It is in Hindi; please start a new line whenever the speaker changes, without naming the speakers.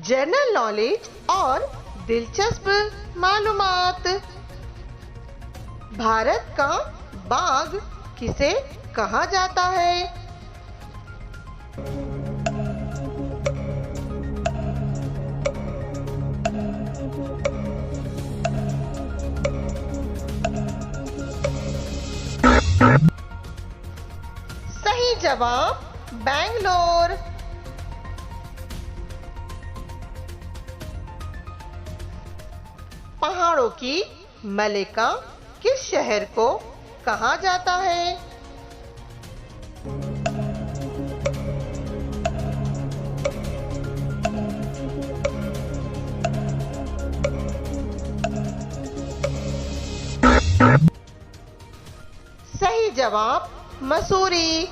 जनरल नॉलेज और दिलचस्प मालूमात। भारत का बाघ किसे कहा जाता है? सही जवाब बैंगलोर। पहाड़ों की मलिका किस शहर को कहा जाता है? सही जवाब मसूरी।